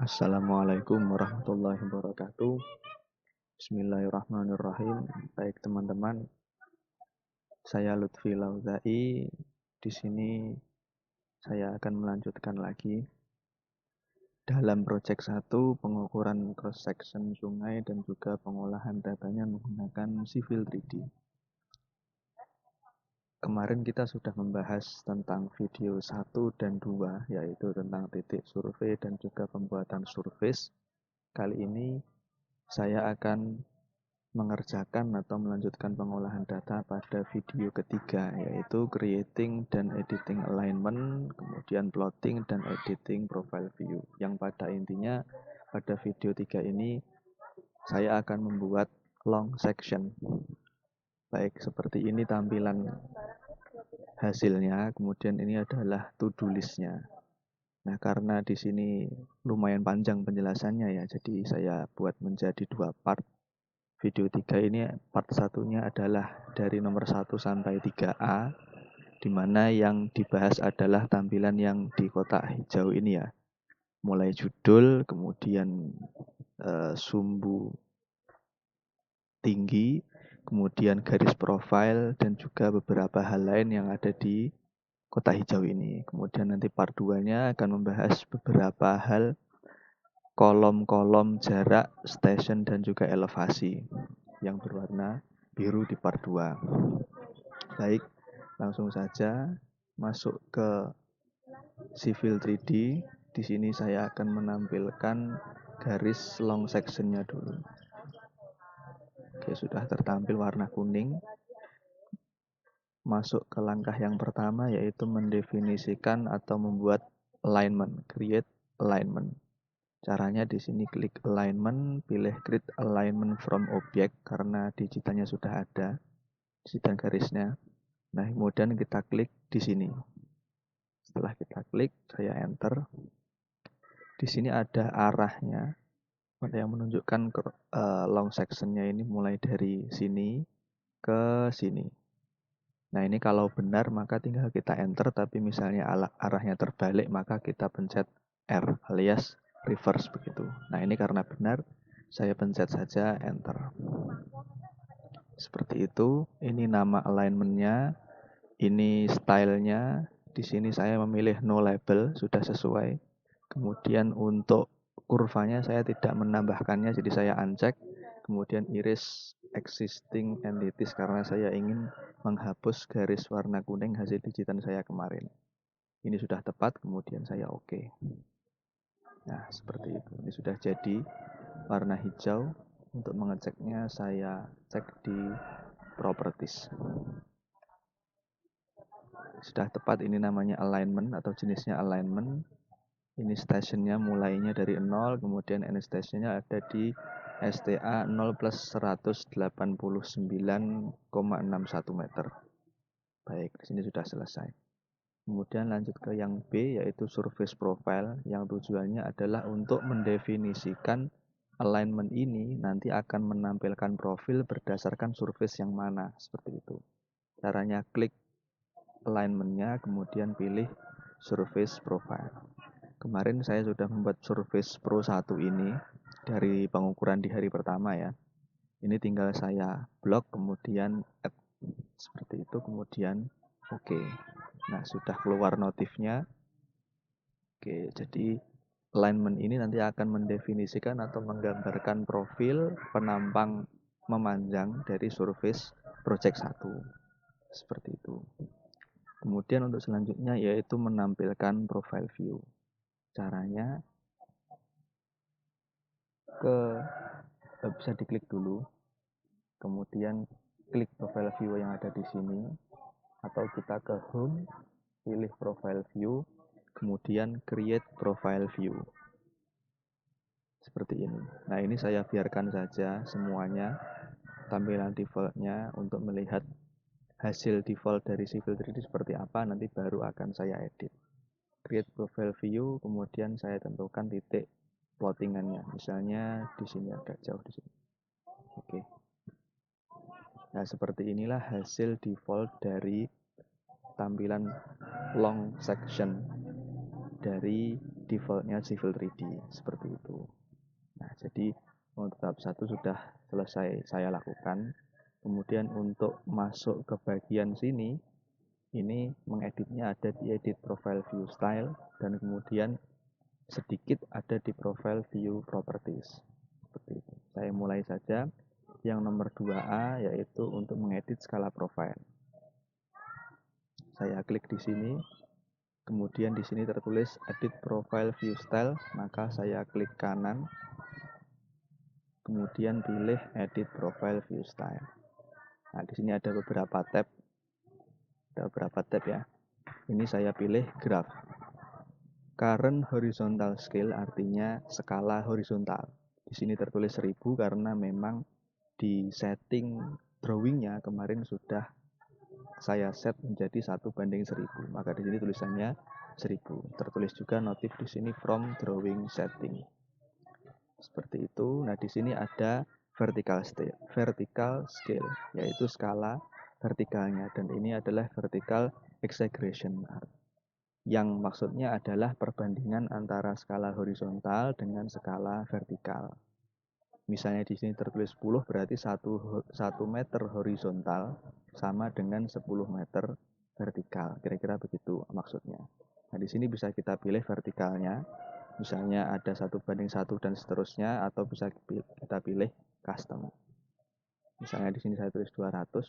Assalamualaikum warahmatullahi wabarakatuh. Bismillahirrahmanirrahim. Baik teman-teman, saya Lutfi Lauzai. Di sini saya akan melanjutkan lagi dalam project 1 pengukuran cross section sungai dan juga pengolahan datanya menggunakan Civil 3D. Kemarin kita sudah membahas tentang video 1 dan 2, yaitu tentang titik survei dan juga pembuatan surface. Kali ini saya akan mengerjakan atau melanjutkan pengolahan data pada video ketiga, yaitu creating dan editing alignment, kemudian plotting dan editing profile view. Yang pada intinya pada video 3 ini saya akan membuat long section. Baik, seperti ini tampilan hasilnya, kemudian ini adalah to-do list-nya. Nah, karena di sini lumayan panjang penjelasannya ya, jadi saya buat menjadi 2 part. Video 3 ini part satunya adalah dari nomor 1 sampai 3A, di mana yang dibahas adalah tampilan yang di kotak hijau ini ya. Mulai judul, kemudian sumbu tinggi, kemudian garis profile, dan juga beberapa hal lain yang ada di kotak hijau ini. Kemudian nanti part 2-nya akan membahas beberapa hal kolom-kolom jarak, station, dan juga elevasi yang berwarna biru di part 2. Baik, langsung saja masuk ke Civil 3D. Di sini saya akan menampilkan garis long section-nya dulu. Oke, sudah tertampil warna kuning. Masuk ke langkah yang pertama, yaitu mendefinisikan atau membuat alignment, create alignment. Caranya di sini klik alignment, pilih create alignment from object karena digitalnya sudah ada, digital garisnya. Nah, kemudian kita klik di sini. Setelah kita klik, saya enter. Di sini ada arahnya, ada yang menunjukkan long section-nya ini mulai dari sini ke sini. Nah, ini kalau benar maka tinggal kita enter, tapi misalnya arahnya terbalik maka kita pencet R alias reverse begitu. Nah, ini karena benar, saya pencet saja enter. Seperti itu, ini nama alignment-nya, ini stylenya. Di sini saya memilih no label, sudah sesuai. Kemudian untuk kurvanya saya tidak menambahkannya, jadi saya uncheck. Kemudian iris existing entities karena saya ingin menghapus garis warna kuning hasil digital saya kemarin. Ini sudah tepat, kemudian saya oke. Nah, seperti itu. Ini sudah jadi warna hijau. Untuk mengeceknya saya cek di properties. Sudah tepat, ini namanya alignment atau jenisnya alignment. Ini stationnya mulainya dari 0, kemudian end stationnya ada di STA 0 plus 189,61 meter. Baik, di sini sudah selesai. Kemudian lanjut ke yang B, yaitu surface profile, yang tujuannya adalah untuk mendefinisikan alignment ini nanti akan menampilkan profil berdasarkan surface yang mana, seperti itu. Caranya klik alignment-nya, kemudian pilih surface profile. Kemarin saya sudah membuat surface Pro 1 ini dari pengukuran di hari pertama ya. Ini tinggal saya blok, kemudian add. Seperti itu, kemudian oke. Nah, sudah keluar notifnya. Oke, jadi alignment ini nanti akan mendefinisikan atau menggambarkan profil penampang memanjang dari surface project 1. Seperti itu. Kemudian untuk selanjutnya yaitu menampilkan profile view. Caranya bisa diklik dulu, kemudian klik profile view yang ada di sini, atau kita ke home, pilih profile view, kemudian create profile view. Seperti ini. Nah, ini saya biarkan saja semuanya tampilan defaultnya untuk melihat hasil default dari Civil 3D seperti apa, nanti baru akan saya edit. Create profile view, kemudian saya tentukan titik plottingannya. Misalnya di sini agak jauh di sini. Oke. Nah, seperti inilah hasil default dari tampilan long section dari defaultnya Civil 3D seperti itu. Nah, jadi untuk tahap 1 sudah selesai saya lakukan. Kemudian untuk masuk ke bagian sini, ini mengeditnya ada di edit profile view style, dan kemudian sedikit ada di profile view properties. Seperti itu. Saya mulai saja yang nomor 2A, yaitu untuk mengedit skala profile. Saya klik di sini, kemudian di sini tertulis edit profile view style, maka saya klik kanan, kemudian pilih edit profile view style. Nah, di sini ada beberapa tab ya. Ini saya pilih graph. Current horizontal scale artinya skala horizontal. Di sini tertulis 1000 karena memang di setting drawingnya kemarin sudah saya set menjadi 1:1000. Maka di sini tulisannya 1000. Tertulis juga notif di sini from drawing setting. Seperti itu. Nah, di sini ada vertical scale, yaitu skala vertikalnya, dan ini adalah vertical exaggeration, yang maksudnya adalah perbandingan antara skala horizontal dengan skala vertikal. Misalnya di sini tertulis 10, berarti 1 meter horizontal sama dengan 10 meter vertikal. Kira-kira begitu maksudnya. Nah, di sini bisa kita pilih vertikalnya. Misalnya ada 1:1 dan seterusnya, atau bisa kita pilih custom. Misalnya di sini saya tulis 200,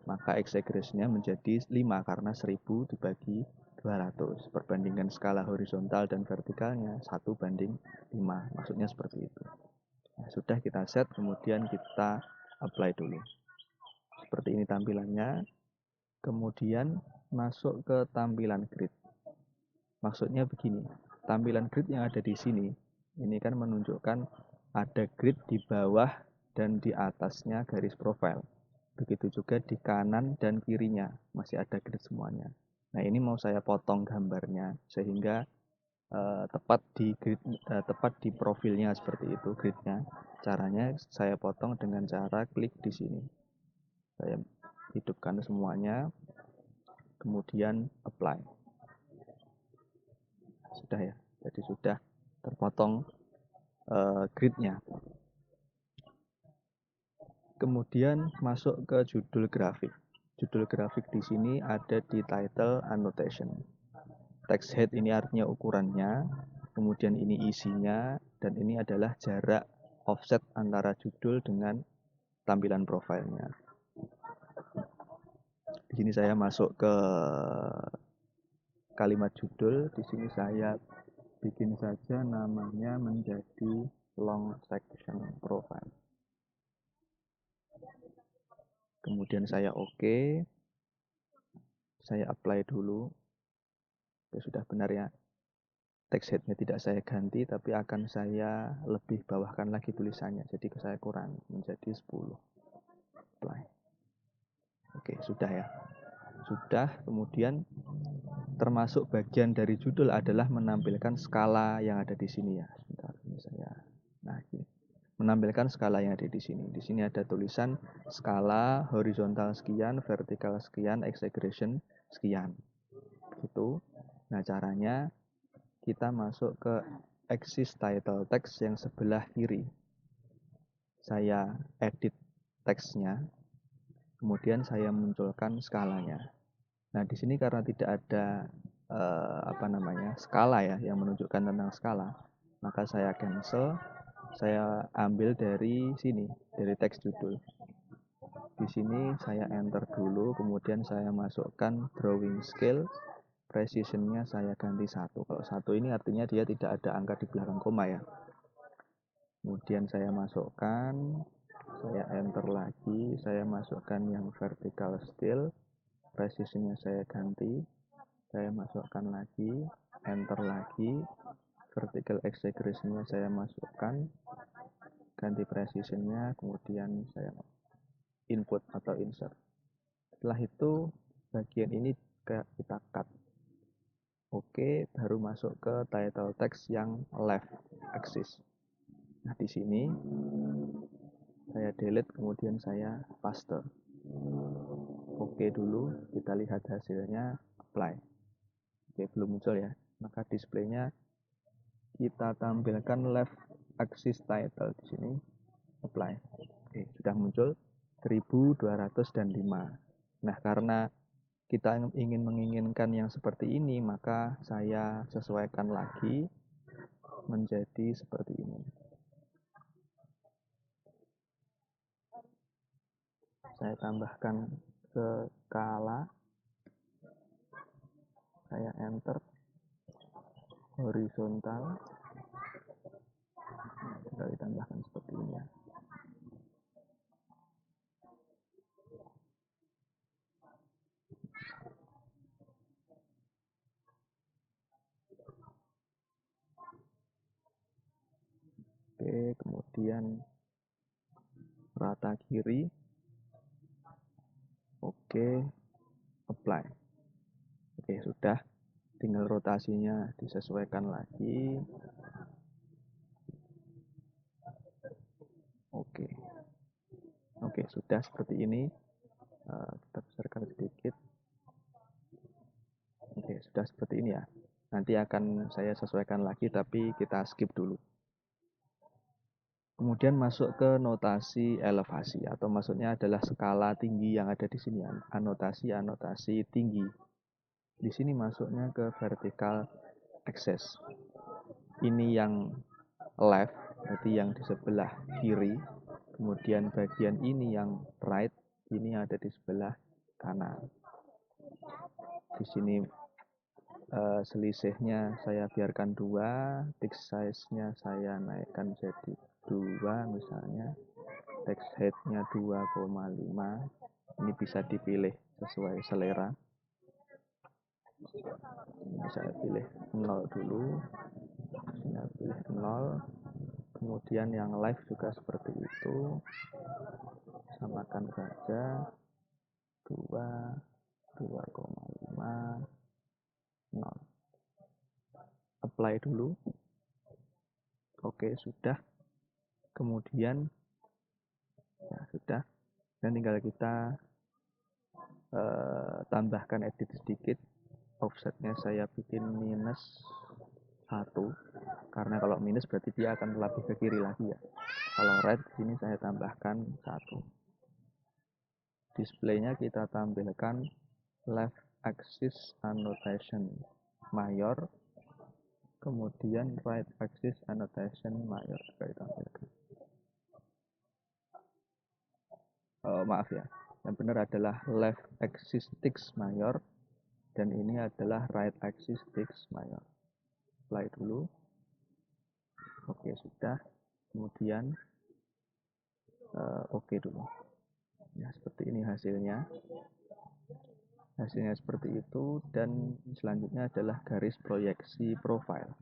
maka exaggerasinya menjadi 5 karena 1000 dibagi 200. Perbandingan skala horizontal dan vertikalnya 1:5. Maksudnya seperti itu. Nah, sudah kita set, kemudian kita apply dulu. Seperti ini tampilannya. Kemudian masuk ke tampilan grid. Maksudnya begini, tampilan grid yang ada di sini, ini kan menunjukkan ada grid di bawah dan di atasnya garis profile. Begitu juga di kanan dan kirinya, masih ada grid semuanya. Nah, ini mau saya potong gambarnya, sehingga tepat di profilnya seperti itu gridnya. Caranya saya potong dengan cara klik di sini. Saya hidupkan semuanya, kemudian apply. Sudah ya, jadi sudah terpotong gridnya. Kemudian masuk ke judul grafik. Judul grafik di sini ada di title annotation. Text head ini artinya ukurannya, kemudian ini isinya, dan ini adalah jarak offset antara judul dengan tampilan profilnya. Di sini saya masuk ke kalimat judul. Di sini saya bikin saja namanya menjadi long section profile. Kemudian saya oke. Saya apply dulu. Ya, sudah benar ya. Text headnya tidak saya ganti, tapi akan saya lebih bawahkan lagi tulisannya. Jadi saya kurangi menjadi 10. Apply. Oke, sudah ya. Sudah. Kemudian termasuk bagian dari judul adalah menampilkan skala yang ada di sini ya. Sebentar, ini saya. Nah, ini menampilkan skala yang ada di sini. Di sini ada tulisan skala horizontal sekian, vertikal sekian, exaggeration sekian. Gitu. Nah, caranya kita masuk ke axis title text yang sebelah kiri. Saya edit teksnya, kemudian saya munculkan skalanya. Nah, di sini karena tidak ada skala ya yang menunjukkan tentang skala, maka saya cancel. Saya ambil dari sini, dari teks judul. Di sini saya enter dulu, kemudian saya masukkan drawing scale. Precision-nya saya ganti 1. Kalau 1 ini artinya dia tidak ada angka di belakang koma ya. Kemudian saya masukkan, saya enter lagi, saya masukkan yang vertical scale. Precision-nya saya ganti, saya masukkan lagi, enter lagi. Vertical exaggeration-nya saya masukkan, ganti precision-nya, kemudian saya input atau insert. Setelah itu bagian ini kita cut. Oke, baru masuk ke title text yang left axis. Nah, di sini saya delete, kemudian saya paste. Oke dulu, kita lihat hasilnya, apply. Oke, belum muncul ya. maka displaynya kita tampilkan left axis title di sini, apply. Oke, sudah muncul 1205. Nah, karena kita menginginkan yang seperti ini, maka saya sesuaikan lagi menjadi seperti ini. Saya tambahkan skala, saya enter, horizontal, tinggal ditambahkan seperti ini ya. Oke, kemudian rata kiri, oke, apply. Oke, sudah, tinggal rotasinya disesuaikan lagi. Oke, sudah seperti ini. Kita besarkan sedikit. Oke, sudah seperti ini ya. Nanti akan saya sesuaikan lagi, tapi kita skip dulu. Kemudian masuk ke notasi elevasi, atau maksudnya adalah skala tinggi yang ada di sini, anotasi tinggi. Di sini masuknya ke vertical axis. Ini yang left, berarti yang di sebelah kiri. Kemudian bagian ini yang right, ini ada di sebelah kanan. Di sini selisihnya saya biarkan 2, text size-nya saya naikkan jadi 2 misalnya, text height-nya 2,5. Ini bisa dipilih sesuai selera. Ini saya pilih 0 dulu, saya pilih 0. Kemudian yang live juga seperti itu, samakan saja 2, 2,5, 0. Apply dulu. Oke, sudah. Kemudian ya sudah, dan tinggal kita tambahkan edit sedikit. Offsetnya saya bikin -1, karena kalau minus berarti dia akan lebih ke kiri lagi ya. Kalau right, sini saya tambahkan 1. Displaynya kita tampilkan left axis annotation mayor, kemudian right axis annotation mayor juga ditampilkan. Maaf ya, yang benar adalah left axis text mayor, dan ini adalah right axis text mayor. Apply dulu. Oke, sudah. Kemudian oke dulu. Ya, seperti ini hasilnya. Hasilnya seperti itu, dan selanjutnya adalah garis proyeksi profile.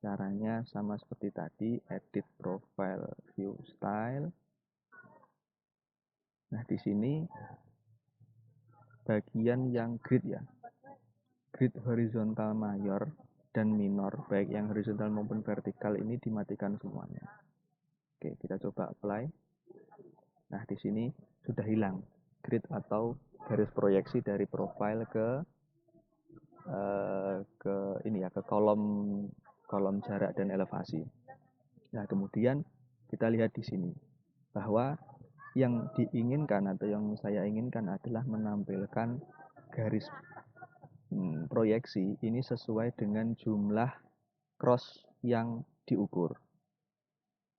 Caranya sama seperti tadi, edit profile view style. Nah, di sini bagian yang grid ya. Grid horizontal mayor dan minor, baik yang horizontal maupun vertikal, ini dimatikan semuanya. Oke, kita coba apply. Nah, di sini sudah hilang grid atau garis proyeksi dari profile ke ini ya, ke kolom jarak dan elevasi. Nah, kemudian kita lihat di sini bahwa yang diinginkan atau yang saya inginkan adalah menampilkan garis proyeksi ini sesuai dengan jumlah cross yang diukur.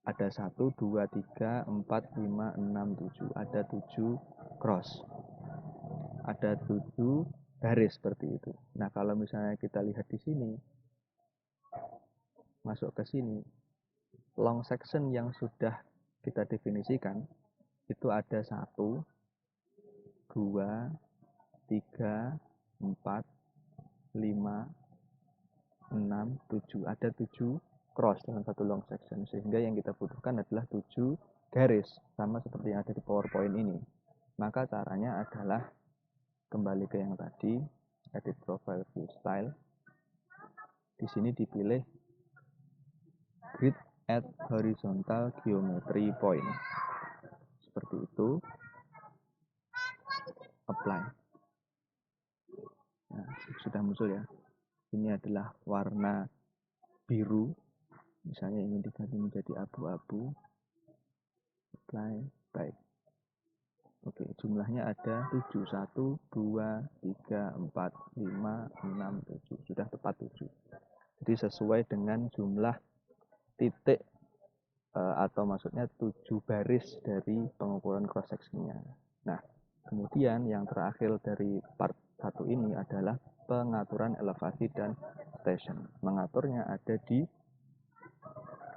Ada 1, 2, 3, 4, 5, 6, 7. Ada 7 cross. Ada 7 garis seperti itu. Nah, kalau misalnya kita lihat di sini, masuk ke sini, long section yang sudah kita definisikan itu ada 1, 2, 3, 4, 5, 6, 7. Ada 7 cross dalam satu long section, sehingga yang kita butuhkan adalah 7 garis, sama seperti yang ada di PowerPoint ini. Maka caranya adalah kembali ke yang tadi, edit profile view style. Di sini dipilih grid at horizontal geometry point. Seperti itu. Apply. Nah, sudah muncul ya. ini adalah warna biru, misalnya ingin diganti menjadi abu-abu, apply, baik. Oke, jumlahnya ada 7, 1, 2, 3, 4, 5, 6, 7, sudah tepat 7. Jadi sesuai dengan jumlah titik atau maksudnya 7 baris dari pengukuran cross sectionnya. Nah, kemudian yang terakhir dari part 1 ini adalah pengaturan elevasi dan station. Mengaturnya ada di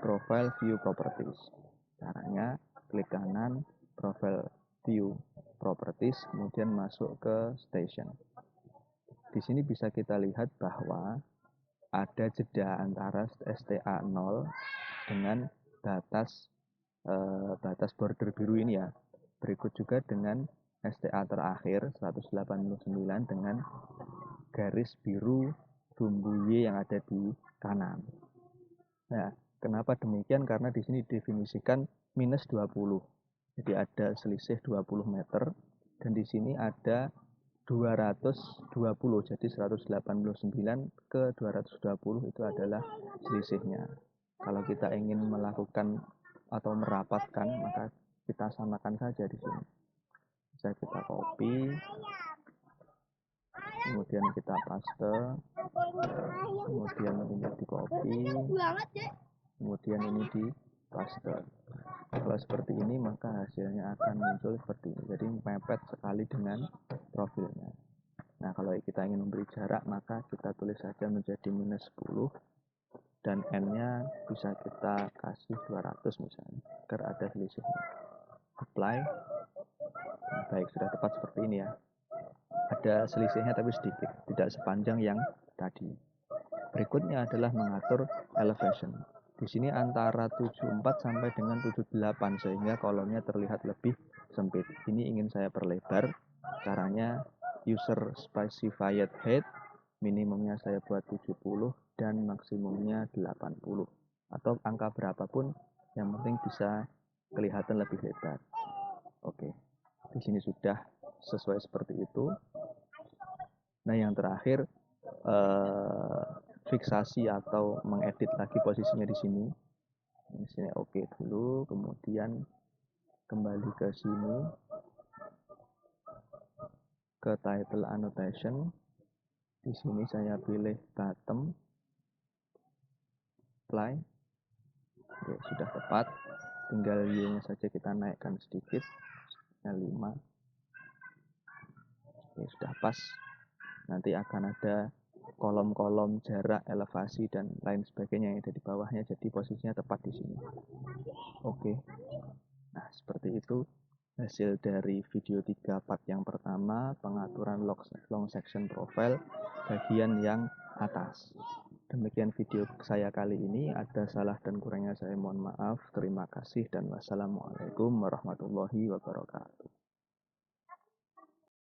profile view properties. Caranya klik kanan, profile view properties, kemudian masuk ke station. Di sini bisa kita lihat bahwa ada jeda antara STA0 dengan batas border biru ini ya. Berikut juga dengan STA terakhir 189 dengan garis biru sumbu Y yang ada di kanan. Nah, kenapa demikian? Karena di sini definisikan minus 20. Jadi ada selisih 20 meter dan di sini ada 220. Jadi 189 ke 220 itu adalah selisihnya. Kalau kita ingin melakukan atau merapatkan, maka kita samakan saja di sini. Bisa kita copy, kemudian kita paste, kemudian ini di copy, kemudian ini di paste. Kalau seperti ini maka hasilnya akan muncul seperti ini. Jadi mepet sekali dengan profilnya. Nah, kalau kita ingin memberi jarak maka kita tulis saja menjadi minus 10 dan n-nya bisa kita kasih 200 misalnya agar ada selisihnya. Apply. Nah, baik, sudah tepat seperti ini ya. Ada selisihnya tapi sedikit, tidak sepanjang yang tadi. Berikutnya adalah mengatur elevation. Di sini antara 74 sampai dengan 78 sehingga kolomnya terlihat lebih sempit. Ini ingin saya perlebar. Caranya user specified height, minimumnya saya buat 70 dan maksimumnya 80. Atau angka berapapun yang penting bisa kelihatan lebih lebar. Oke. Di sini sudah sesuai seperti itu. Nah, yang terakhir fiksasi atau mengedit lagi posisinya di sini. Di sini oke dulu, kemudian kembali ke sini ke title annotation. Di sini saya pilih bottom, apply. Oke, sudah tepat. Tinggal Y-nya saja kita naikkan sedikit, 5. Oke, sudah pas. Nanti akan ada kolom-kolom jarak, elevasi dan lain sebagainya yang ada di bawahnya, jadi posisinya tepat di sini. Oke. Nah, seperti itu hasil dari video 3 part yang pertama, pengaturan long section profile bagian yang atas. Demikian video saya kali ini, ada salah dan kurangnya saya mohon maaf. Terima kasih dan wassalamualaikum warahmatullahi wabarakatuh.